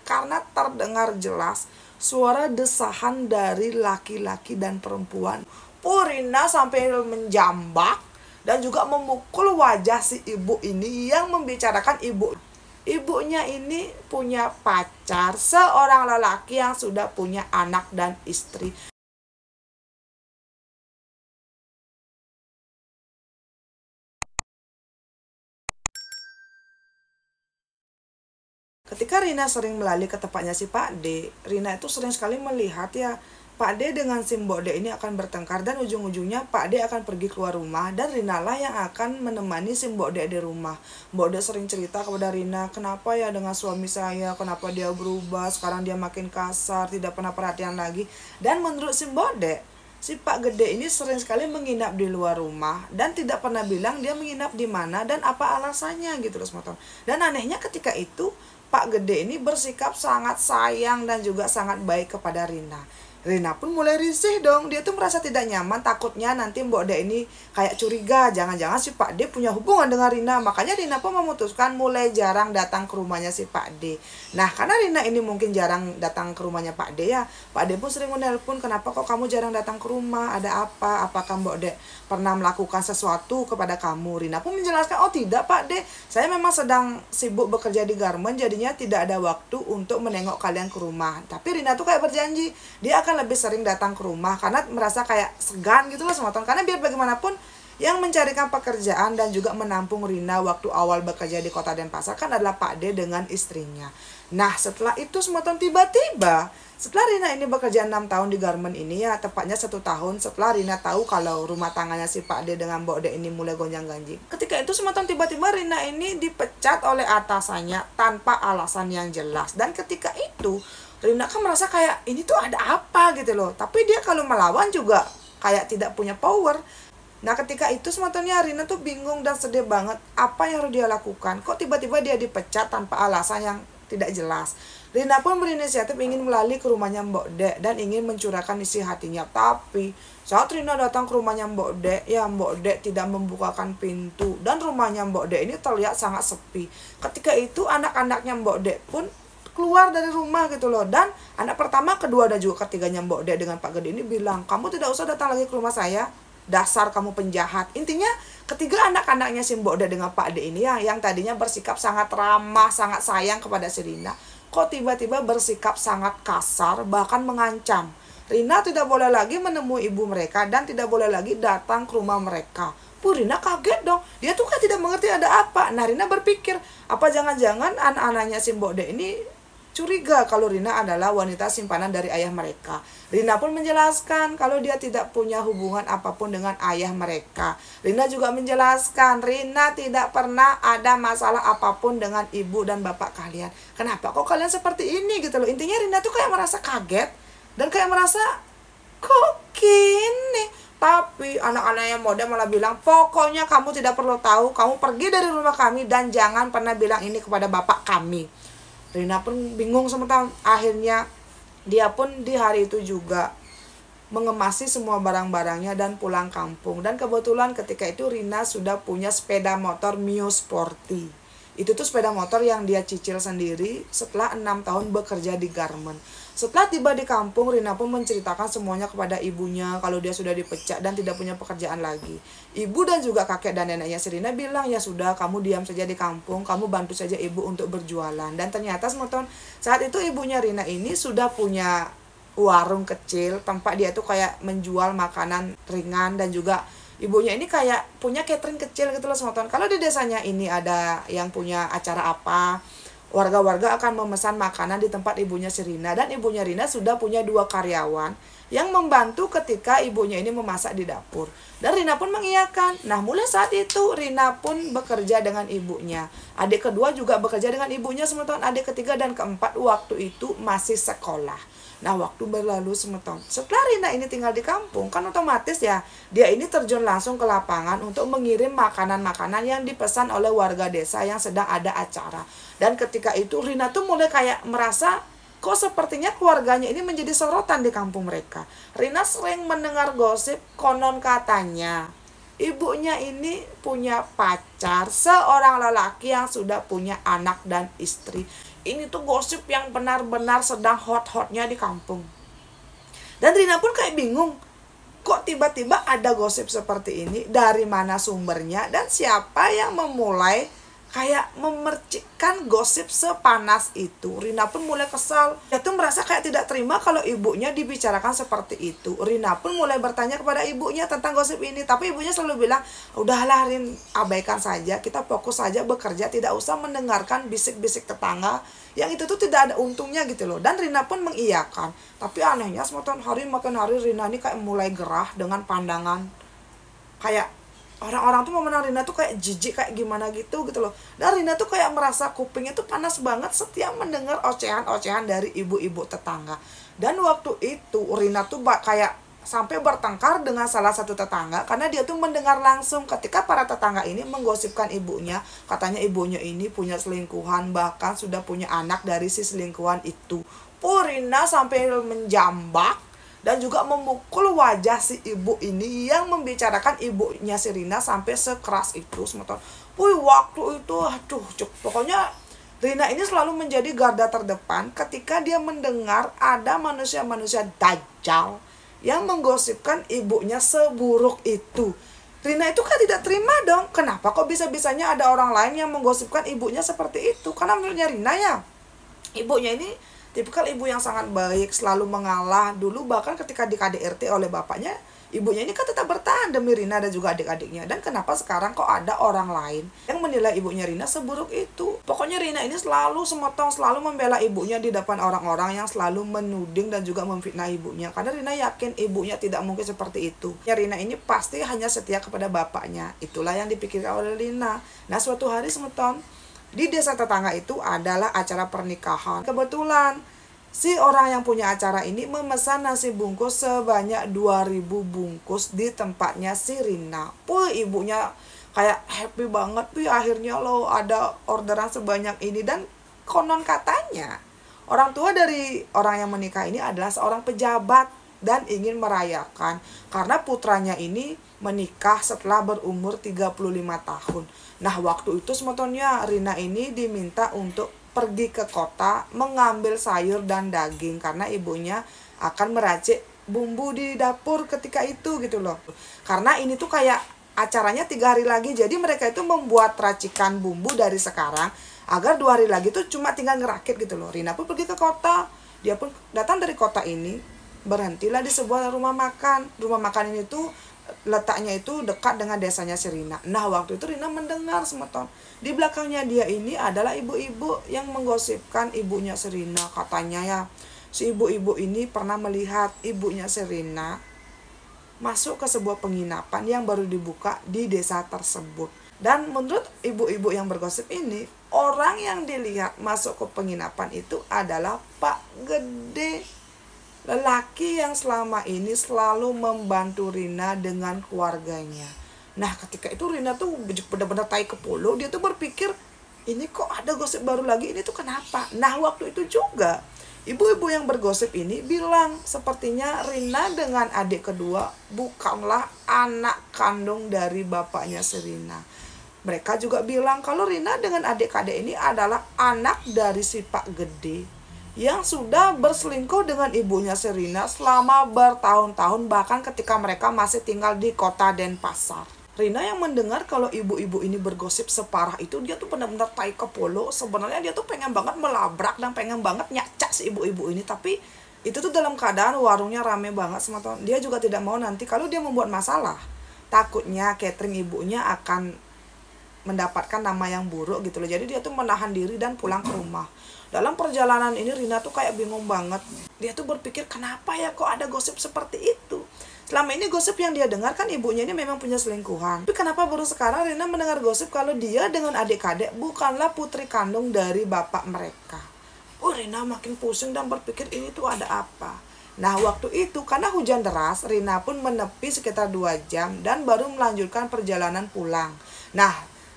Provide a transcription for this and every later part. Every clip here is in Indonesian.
karena terdengar jelas suara desahan dari laki-laki dan perempuan. Rina sampai menjambak dan juga memukul wajah si ibu ini yang membicarakan ibunya ini punya pacar, seorang lelaki yang sudah punya anak dan istri. Ketika Rina sering melalui ke tempatnya si Pak D, Rina itu sering sekali melihat ya Pak D dengan si Mbok D ini akan bertengkar dan ujung-ujungnya Pak D akan pergi keluar rumah dan Rina lah yang akan menemani si Mbok D di rumah. Mbok D sering cerita kepada Rina, kenapa ya dengan suami saya, kenapa dia berubah, sekarang dia makin kasar, tidak pernah perhatian lagi. Dan menurut si Mbok D, si Pak Gede ini sering sekali menginap di luar rumah dan tidak pernah bilang dia menginap di mana dan apa alasannya gitu loh teman-teman. Dan anehnya ketika itu Pak Gede ini bersikap sangat sayang dan juga sangat baik kepada Rina. Rina pun mulai risih dong, dia tuh merasa tidak nyaman, takutnya nanti Mbok D ini kayak curiga, jangan-jangan si Pak D punya hubungan dengan Rina. Makanya Rina pun memutuskan mulai jarang datang ke rumahnya si Pak D. Nah, karena Rina ini mungkin jarang datang ke rumahnya Pak D ya, Pak D pun sering menelpon, kenapa kok kamu jarang datang ke rumah, ada apa, apakah Mbok D pernah melakukan sesuatu kepada kamu? Rina pun menjelaskan, oh tidak Pak D, saya memang sedang sibuk bekerja di garmen, jadinya tidak ada waktu untuk menengok kalian ke rumah. Tapi Rina tuh kayak berjanji, dia akan lebih sering datang ke rumah karena merasa kayak segan gitu loh teman-teman. Karena biar bagaimanapun yang mencarikan pekerjaan dan juga menampung Rina waktu awal bekerja di kota Denpasar kan adalah Pak D dengan istrinya. Nah setelah itu teman-teman, tiba-tiba setelah Rina ini bekerja 6 tahun di garmen ini ya, tepatnya 1 tahun setelah Rina tahu kalau rumah tangannya si Pak D dengan Mbok D ini mulai gonjang-ganjing. Ketika itu teman-teman, tiba-tiba Rina ini dipecat oleh atasannya tanpa alasan yang jelas. Dan ketika itu Rina kan merasa kayak ini tuh ada apa gitu loh. Tapi dia kalau melawan juga kayak tidak punya power. Nah ketika itu sebetulnya Rina tuh bingung dan sedih banget. Apa yang harus dia lakukan? Kok tiba-tiba dia dipecat tanpa alasan yang tidak jelas. Rina pun berinisiatif ingin melalui ke rumahnya Mbok D dan ingin mencurahkan isi hatinya. Tapi saat Rina datang ke rumahnya Mbok D, ya Mbok D tidak membukakan pintu. Dan rumahnya Mbok D ini terlihat sangat sepi. Ketika itu anak-anaknya Mbok D pun keluar dari rumah gitu loh. Dan anak pertama, kedua dan juga ketiganya Mbok D dengan Pak Gede ini bilang, kamu tidak usah datang lagi ke rumah saya, dasar kamu penjahat. Intinya ketiga anak-anaknya si Mbok D dengan Pak D ini ya, yang tadinya bersikap sangat ramah, sangat sayang kepada si Rina, kok tiba-tiba bersikap sangat kasar, bahkan mengancam. Rina tidak boleh lagi menemui ibu mereka dan tidak boleh lagi datang ke rumah mereka. Rina kaget dong, dia tuh kan tidak mengerti ada apa. Nah Rina berpikir, apa jangan-jangan anak-anaknya si Mbok D ini curiga kalau Rina adalah wanita simpanan dari ayah mereka. Rina pun menjelaskan kalau dia tidak punya hubungan apapun dengan ayah mereka. Rina juga menjelaskan Rina tidak pernah ada masalah apapun dengan ibu dan bapak kalian. Kenapa kok kalian seperti ini gitu loh. Intinya Rina tuh kayak merasa kaget dan kayak merasa kok gini. Tapi anak-anaknya Mbok D malah bilang, pokoknya kamu tidak perlu tahu, kamu pergi dari rumah kami dan jangan pernah bilang ini kepada bapak kami. Rina pun bingung sementara. Akhirnya dia pun di hari itu juga mengemasi semua barang-barangnya dan pulang kampung. Dan kebetulan ketika itu Rina sudah punya sepeda motor Mio Sporty. Itu tuh sepeda motor yang dia cicil sendiri setelah 6 tahun bekerja di garmen. Setelah tiba di kampung, Rina pun menceritakan semuanya kepada ibunya kalau dia sudah dipecat dan tidak punya pekerjaan lagi. Ibu dan juga kakek dan neneknya si Rina bilang, ya sudah kamu diam saja di kampung, kamu bantu saja ibu untuk berjualan. Dan ternyata teman-teman, saat itu ibunya Rina ini sudah punya warung kecil, tempat dia tuh kayak menjual makanan ringan dan juga ibunya ini kayak punya catering kecil gitu loh teman-teman. Kalau di desanya ini ada yang punya acara apa, warga-warga akan memesan makanan di tempat ibunya si Rina. Dan ibunya Rina sudah punya 2 karyawan yang membantu ketika ibunya ini memasak di dapur. Dan Rina pun mengiyakan. Nah mulai saat itu Rina pun bekerja dengan ibunya. Adik kedua juga bekerja dengan ibunya teman-teman. Adik ketiga dan keempat waktu itu masih sekolah. Nah waktu berlalu teman-teman, setelah Rina ini tinggal di kampung, kan otomatis ya dia ini terjun langsung ke lapangan untuk mengirim makanan-makanan yang dipesan oleh warga desa yang sedang ada acara. Dan ketika itu Rina tuh mulai kayak merasa kok sepertinya keluarganya ini menjadi sorotan di kampung mereka. Rina sering mendengar gosip konon katanya ibunya ini punya pacar, seorang lelaki yang sudah punya anak dan istri. Ini tuh gosip yang benar-benar sedang hot-hotnya di kampung. Dan Rina pun kayak bingung, kok tiba-tiba ada gosip seperti ini, dari mana sumbernya, dan siapa yang memulai kayak memercikkan gosip sepanas itu. Rina pun mulai kesal. Dia tuh merasa kayak tidak terima kalau ibunya dibicarakan seperti itu. Rina pun mulai bertanya kepada ibunya tentang gosip ini. Tapi ibunya selalu bilang, udahlah Rin, abaikan saja. Kita fokus saja bekerja. Tidak usah mendengarkan bisik-bisik tetangga. Yang itu tuh tidak ada untungnya gitu loh. Dan Rina pun mengiyakan. Tapi anehnya semakin hari Rina ini kayak mulai gerah dengan pandangan. Kayak orang-orang tuh memandang Rina tuh kayak jijik, kayak gimana gitu loh. Dan Rina tuh kayak merasa kupingnya tuh panas banget setiap mendengar ocehan-ocehan dari ibu-ibu tetangga. Dan waktu itu Rina tuh kayak sampai bertengkar dengan salah satu tetangga karena dia tuh mendengar langsung ketika para tetangga ini menggosipkan ibunya. Katanya ibunya ini punya selingkuhan, bahkan sudah punya anak dari si selingkuhan itu. Rina sampai menjambak dan juga memukul wajah si ibu ini yang membicarakan ibunya si Rina sampai sekeras itu. Waktu itu aduh, pokoknya Rina ini selalu menjadi garda terdepan ketika dia mendengar ada manusia-manusia dajjal yang menggosipkan ibunya seburuk itu. Rina itu kan tidak terima dong, kenapa kok bisa-bisanya ada orang lain yang menggosipkan ibunya seperti itu. Karena menurutnya Rina ya, ibunya ini tipikal ibu yang sangat baik, selalu mengalah. Dulu bahkan ketika di KDRT oleh bapaknya, ibunya ini kan tetap bertahan demi Rina dan juga adik-adiknya. Dan kenapa sekarang kok ada orang lain yang menilai ibunya Rina seburuk itu? Pokoknya Rina ini selalu semotong, selalu membela ibunya di depan orang-orang yang selalu menuding dan juga memfitnah ibunya. Karena Rina yakin ibunya tidak mungkin seperti itu. Ya, Rina ini pasti hanya setia kepada bapaknya. Itulah yang dipikirkan oleh Rina. Nah, suatu hari semeton, di desa tetangga itu adalah acara pernikahan. Kebetulan si orang yang punya acara ini memesan nasi bungkus sebanyak 2000 bungkus di tempatnya si Rina. Ibunya kayak happy banget, akhirnya lo ada orderan sebanyak ini. Dan konon katanya orang tua dari orang yang menikah ini adalah seorang pejabat dan ingin merayakan karena putranya ini menikah setelah berumur 35 tahun. Nah, waktu itu sebetulnya Rina ini diminta untuk pergi ke kota mengambil sayur dan daging karena ibunya akan meracik bumbu di dapur ketika itu gitu loh. Karena ini tuh kayak acaranya 3 hari lagi, jadi mereka itu membuat racikan bumbu dari sekarang agar 2 hari lagi tuh cuma tinggal ngerakit gitu loh. Rina pun pergi ke kota, dia pun datang dari kota ini, berhentilah di sebuah rumah makan. Rumah makan ini tuh letaknya itu dekat dengan desanya si Rina. Nah, waktu itu Rina mendengar semeton, di belakangnya dia ini adalah ibu-ibu yang menggosipkan ibunya si Rina. Katanya ya, si ibu-ibu ini pernah melihat ibunya si Rina masuk ke sebuah penginapan yang baru dibuka di desa tersebut. Dan menurut ibu-ibu yang bergosip ini, orang yang dilihat masuk ke penginapan itu adalah Pak Gede, lelaki yang selama ini selalu membantu Rina dengan keluarganya. Nah, ketika itu Rina tuh benar-benar tai kepolo. Dia tuh berpikir, ini kok ada gosip baru lagi, ini tuh kenapa? Nah, waktu itu juga ibu-ibu yang bergosip ini bilang, sepertinya Rina dengan adik kedua bukanlah anak kandung dari bapaknya si Rina. Mereka juga bilang kalau Rina dengan adik-adik ini adalah anak dari si Pak Gede yang sudah berselingkuh dengan ibunya si Rina selama bertahun-tahun, bahkan ketika mereka masih tinggal di kota Denpasar. Rina yang mendengar kalau ibu-ibu ini bergosip separah itu, dia tuh benar-benar tai kepolo. Sebenarnya dia tuh pengen banget melabrak dan pengen banget nyacak si ibu-ibu ini, tapi itu tuh dalam keadaan warungnya rame banget sama teman. Dia juga tidak mau nanti kalau dia membuat masalah, takutnya catering ibunya akan mendapatkan nama yang buruk gitu loh. Jadi dia tuh menahan diri dan pulang ke rumah. Dalam perjalanan ini Rina tuh kayak bingung banget. Dia tuh berpikir, kenapa ya kok ada gosip seperti itu? Selama ini gosip yang dia dengar kan ibunya ini memang punya selingkuhan. Tapi kenapa baru sekarang Rina mendengar gosip kalau dia dengan adik-adik bukanlah putri kandung dari bapak mereka? Rina makin pusing dan berpikir ini tuh ada apa? Nah, waktu itu karena hujan deras, Rina pun menepi sekitar 2 jam dan baru melanjutkan perjalanan pulang. Nah,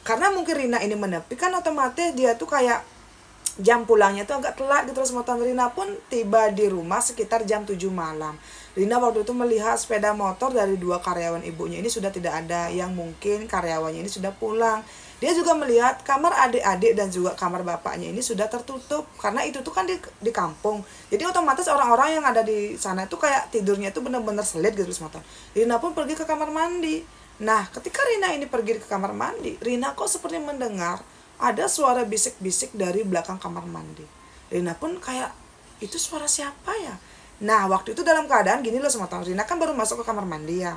karena mungkin Rina ini menepi kan otomatis dia tuh kayak jam pulangnya tuh agak telat gitu. Terus Rina pun tiba di rumah sekitar jam 7 malam. Rina waktu itu melihat sepeda motor dari 2 karyawan ibunya ini sudah tidak ada, yang mungkin karyawannya ini sudah pulang. Dia juga melihat kamar adik-adik dan juga kamar bapaknya ini sudah tertutup, karena itu tuh kan di kampung. Jadi otomatis orang-orang yang ada di sana itu kayak tidurnya itu benar-benar selit gitu semua. Rina pun pergi ke kamar mandi. Nah, ketika Rina ini pergi ke kamar mandi, Rina kok seperti mendengar ada suara bisik-bisik dari belakang kamar mandi. Rina pun kayak, itu suara siapa ya? Nah, waktu itu dalam keadaan gini loh semua. Rina kan baru masuk ke kamar mandi ya.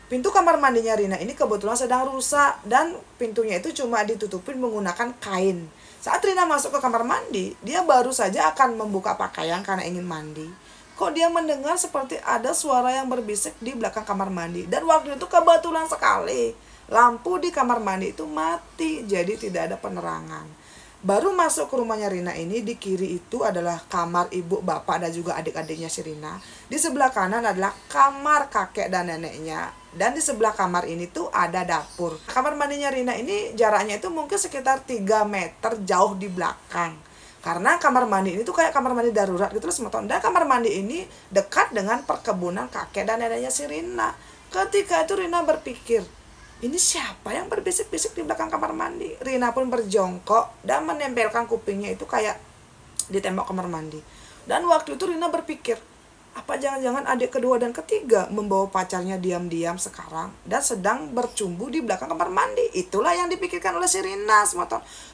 Pintu kamar mandinya Rina ini kebetulan sedang rusak dan pintunya itu cuma ditutupin menggunakan kain. Saat Rina masuk ke kamar mandi, dia baru saja akan membuka pakaian karena ingin mandi. Kok dia mendengar seperti ada suara yang berbisik di belakang kamar mandi. Dan waktu itu kebetulan sekali lampu di kamar mandi itu mati, jadi tidak ada penerangan. Baru masuk ke rumahnya Rina ini, di kiri itu adalah kamar ibu, bapak, dan juga adik-adiknya si Rina. Di sebelah kanan adalah kamar kakek dan neneknya. Dan di sebelah kamar ini tuh ada dapur. Kamar mandinya Rina ini jaraknya itu mungkin sekitar 3 meter jauh di belakang. Karena kamar mandi ini tuh kayak kamar mandi darurat gitu loh teman-teman. Dan kamar mandi ini dekat dengan perkebunan kakek dan neneknya si Rina. Ketika itu Rina berpikir, ini siapa yang berbisik-bisik di belakang kamar mandi? Rina pun berjongkok dan menempelkan kupingnya itu kayak di tembok kamar mandi. Dan waktu itu Rina berpikir, apa jangan-jangan adik kedua dan ketiga membawa pacarnya diam-diam sekarang dan sedang bercumbu di belakang kamar mandi? Itulah yang dipikirkan oleh si Rina, semua.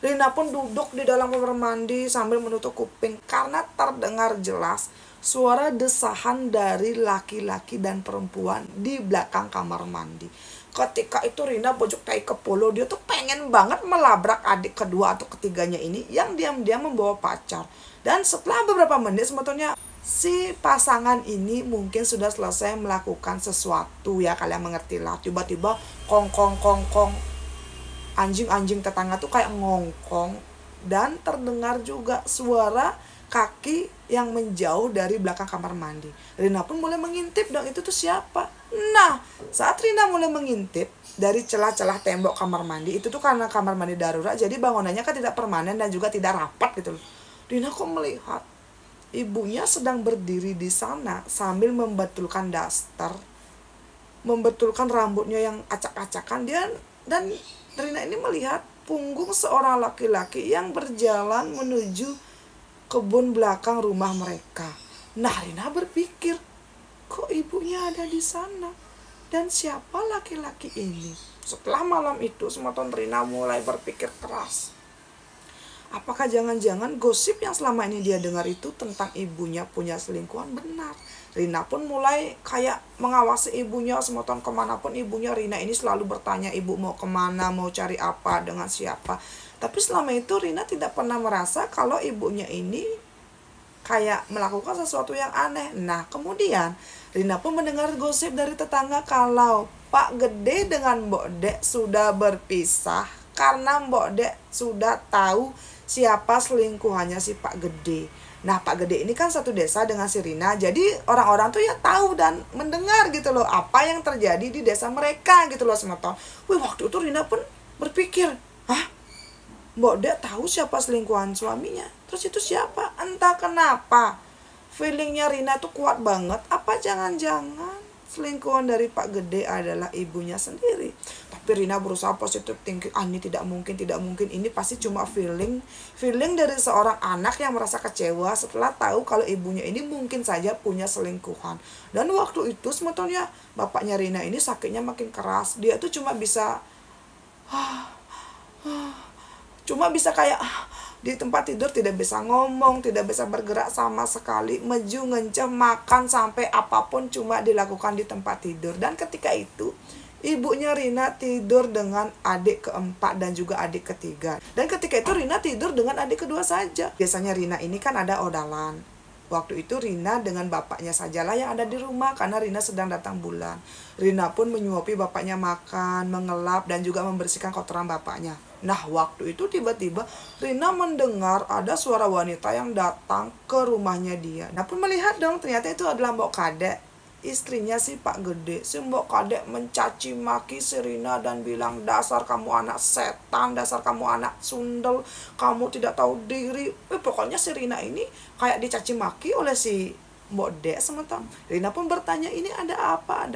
Rina pun duduk di dalam kamar mandi sambil menutup kuping karena terdengar jelas suara desahan dari laki-laki dan perempuan di belakang kamar mandi. Ketika itu Rina pojok tai kepala, dia tuh pengen banget melabrak adik kedua atau ketiganya ini yang diam-diam membawa pacar. Dan setelah beberapa menit sebetulnya si pasangan ini mungkin sudah selesai melakukan sesuatu ya, kalian mengerti lah. Tiba-tiba kong anjing-anjing tetangga tuh kayak ngongkong dan terdengar juga suara kaki yang menjauh dari belakang kamar mandi. Rina pun mulai mengintip dong, itu tuh siapa? Nah, saat Rina mulai mengintip dari celah-celah tembok kamar mandi, itu tuh karena kamar mandi darurat, jadi bangunannya kan tidak permanen dan juga tidak rapat gitu loh. Rina kok melihat ibunya sedang berdiri di sana sambil membetulkan daster, membetulkan rambutnya yang acak-acakan dia, dan Rina ini melihat punggung seorang laki-laki yang berjalan menuju kebun belakang rumah mereka. Nah, Rina berpikir, kok ibunya ada di sana? Dan siapa laki-laki ini? Setelah malam itu, semua Rina mulai berpikir keras. Apakah jangan-jangan gosip yang selama ini dia dengar itu tentang ibunya punya selingkuhan benar? Rina pun mulai kayak mengawasi ibunya, semua kemanapun ibunya. Rina ini selalu bertanya, ibu mau kemana, mau cari apa, dengan siapa. Tapi selama itu Rina tidak pernah merasa kalau ibunya ini kayak melakukan sesuatu yang aneh. Nah, kemudian Rina pun mendengar gosip dari tetangga kalau Pak Gede dengan Mbok Dek sudah berpisah karena Mbok Dek sudah tahu siapa selingkuhannya si Pak Gede. Nah, Pak Gede ini kan satu desa dengan si Rina, jadi orang-orang tuh ya tahu dan mendengar gitu loh apa yang terjadi di desa mereka gitu loh semua. Wih, waktu itu Rina pun berpikir, hah? Mbok Dek tahu siapa selingkuhan suaminya? Terus itu siapa? Entah kenapa feelingnya Rina tuh kuat banget. Apa jangan-jangan selingkuhan dari Pak Gede adalah ibunya sendiri? Tapi Rina berusaha positif thinking. Ini tidak mungkin. Ini pasti cuma feeling dari seorang anak yang merasa kecewa setelah tahu kalau ibunya ini mungkin saja punya selingkuhan. Dan waktu itu sebetulnya bapaknya Rina ini sakitnya makin keras. Dia tuh cuma bisa kayak di tempat tidur, tidak bisa ngomong, tidak bisa bergerak sama sekali, meju, ngencem, makan, sampai apapun cuma dilakukan di tempat tidur. Dan ketika itu ibunya Rina tidur dengan adik keempat dan juga adik ketiga. Dan ketika itu Rina tidur dengan adik kedua saja. Biasanya Rina ini kan ada odalan. Waktu itu Rina dengan bapaknya sajalah yang ada di rumah karena Rina sedang datang bulan. Rina pun menyuapi bapaknya makan, mengelap, dan juga membersihkan kotoran bapaknya. Nah, waktu itu tiba-tiba Rina mendengar ada suara wanita yang datang ke rumahnya dia. Nah, pun melihat dong, ternyata itu adalah Mbok Kadek, istrinya si Pak Gede. Si Mbok Kadek mencaci maki si Rina dan bilang, dasar kamu anak setan, dasar kamu anak sundel, kamu tidak tahu diri. Pokoknya si Rina ini kayak dicaci maki oleh si Mbok Dek sementara. Rina pun bertanya, ini ada apa?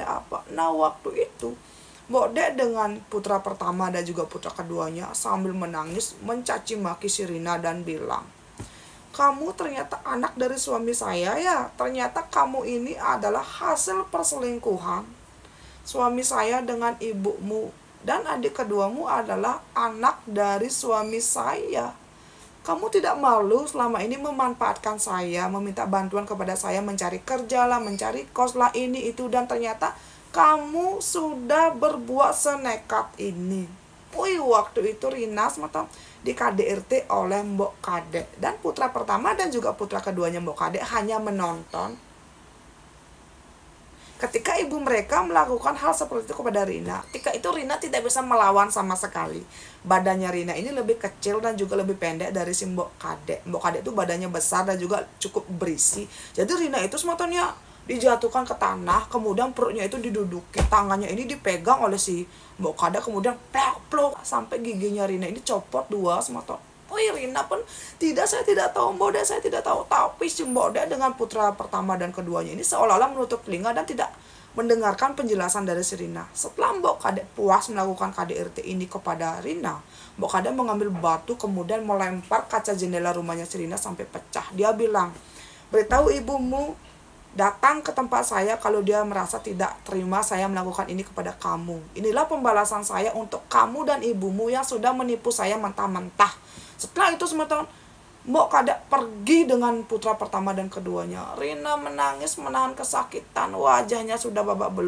Nah, waktu itu Mbok Dek dengan putra pertama dan juga putra keduanya sambil menangis mencaci maki si Rina dan bilang, "Kamu ternyata anak dari suami saya ya? Ternyata kamu ini adalah hasil perselingkuhan suami saya dengan ibumu. Dan adik keduamu adalah anak dari suami saya. Kamu tidak malu selama ini memanfaatkan saya, meminta bantuan kepada saya mencari kerja lah, mencari kos lah, ini itu, dan ternyata kamu sudah berbuat senekat ini." Wih, waktu itu Rina semata di KDRT oleh Mbok Kade, dan putra pertama dan juga putra keduanya Mbok Kade hanya menonton ketika ibu mereka melakukan hal seperti itu kepada Rina. Ketika itu Rina tidak bisa melawan sama sekali. Badannya Rina ini lebih kecil dan juga lebih pendek dari si Mbok Kade. Mbok Kade itu badannya besar dan juga cukup berisi. Jadi Rina itu semacamnya dijatuhkan ke tanah, kemudian perutnya itu diduduki, tangannya ini dipegang oleh si Mbok Kade, kemudian plak-plok sampai giginya Rina ini copot dua semata. Oh, Rina pun saya tidak tahu Mbok Dek, saya tidak tahu. Tapi si Mbok Dek dengan putra pertama dan keduanya ini seolah-olah menutup telinga dan tidak mendengarkan penjelasan dari si Rina. Setelah Mbok Kade puas melakukan KDRT ini kepada Rina, Mbok Kade mengambil batu kemudian melempar kaca jendela rumahnya si Rina sampai pecah. Dia bilang, "Beritahu ibumu datang ke tempat saya kalau dia merasa tidak terima saya melakukan ini kepada kamu. Inilah pembalasan saya untuk kamu dan ibumu yang sudah menipu saya mentah-mentah." Setelah itu semua Mbok Kade pergi dengan putra pertama dan keduanya. Rina menangis menahan kesakitan, wajahnya sudah babak belur.